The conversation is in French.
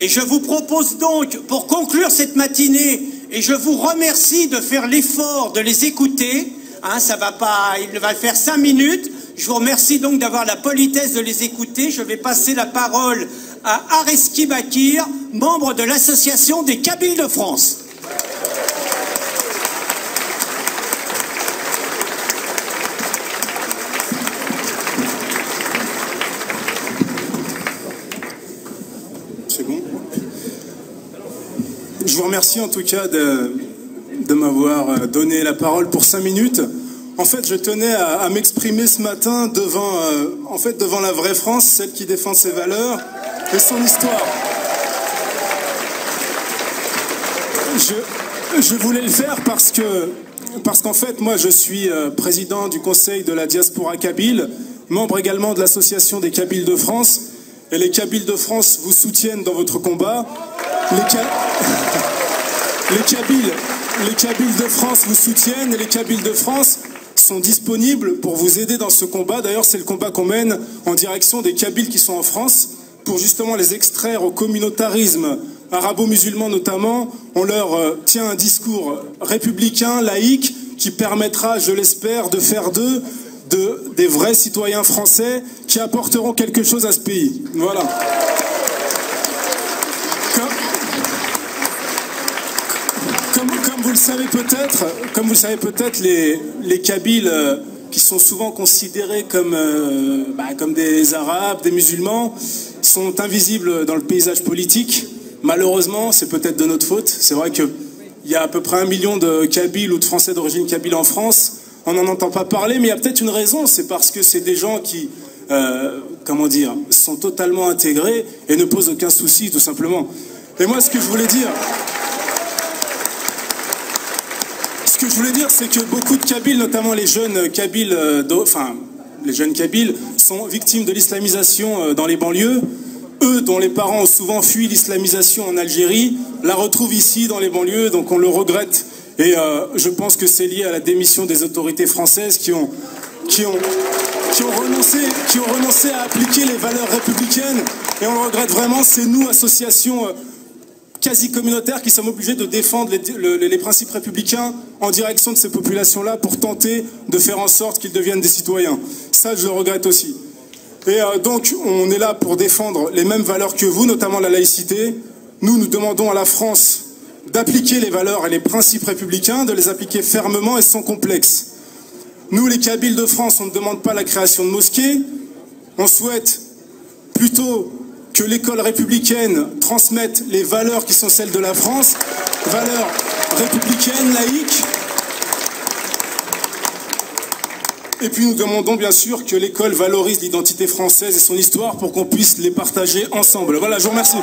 Et je vous propose donc, pour conclure cette matinée, et je vous remercie de faire l'effort de les écouter, hein, ça va pas, il va faire 5 minutes, je vous remercie donc d'avoir la politesse de les écouter. Je vais passer la parole à Areski Bakir, membre de l'Association des Kabyles de France. Je vous remercie en tout cas de m'avoir donné la parole pour 5 minutes. En fait, je tenais à m'exprimer ce matin devant la vraie France, celle qui défend ses valeurs et son histoire. Je voulais le faire parce qu'en fait, moi, je suis président du Conseil de la diaspora kabyle, membre également de l'Association des Kabyles de France. Et les Kabyles de France vous soutiennent dans votre combat. Les Kabyles de France vous soutiennent et les Kabyles de France sont disponibles pour vous aider dans ce combat. D'ailleurs, c'est le combat qu'on mène en direction des Kabyles qui sont en France pour justement les extraire au communautarisme arabo-musulman notamment. On leur tient un discours républicain, laïque, qui permettra, je l'espère, de faire d'eux des vrais citoyens français qui apporteront quelque chose à ce pays. Voilà. Comme vous le savez peut-être, les Kabyles qui sont souvent considérés comme des Arabes, des musulmans, sont invisibles dans le paysage politique. Malheureusement, c'est peut-être de notre faute. C'est vrai qu'il y a à peu près 1 million de Kabyles ou de Français d'origine kabyle en France. On n'en entend pas parler, mais il y a peut-être une raison. C'est parce que c'est des gens qui, sont totalement intégrés et ne posent aucun souci, tout simplement. Et moi, ce que je voulais dire, c'est que beaucoup de Kabyles, notamment les jeunes Kabyles, sont victimes de l'islamisation dans les banlieues. Eux, dont les parents ont souvent fui l'islamisation en Algérie, la retrouvent ici dans les banlieues, donc on le regrette. Et je pense que c'est lié à la démission des autorités françaises qui ont renoncé à appliquer les valeurs républicaines. Et on le regrette vraiment. C'est nous, associations quasi communautaires, qui sommes obligés de défendre les principes républicains en direction de ces populations-là pour tenter de faire en sorte qu'ils deviennent des citoyens. Ça, je le regrette aussi. Et donc, on est là pour défendre les mêmes valeurs que vous, notamment la laïcité. Nous demandons à la France d'appliquer les valeurs et les principes républicains, de les appliquer fermement et sans complexe. Nous, les Kabyles de France, on ne demande pas la création de mosquées. On souhaite plutôt que l'école républicaine transmette les valeurs qui sont celles de la France, valeurs républicaines, laïques. Et puis nous demandons bien sûr que l'école valorise l'identité française et son histoire pour qu'on puisse les partager ensemble. Voilà, je vous remercie.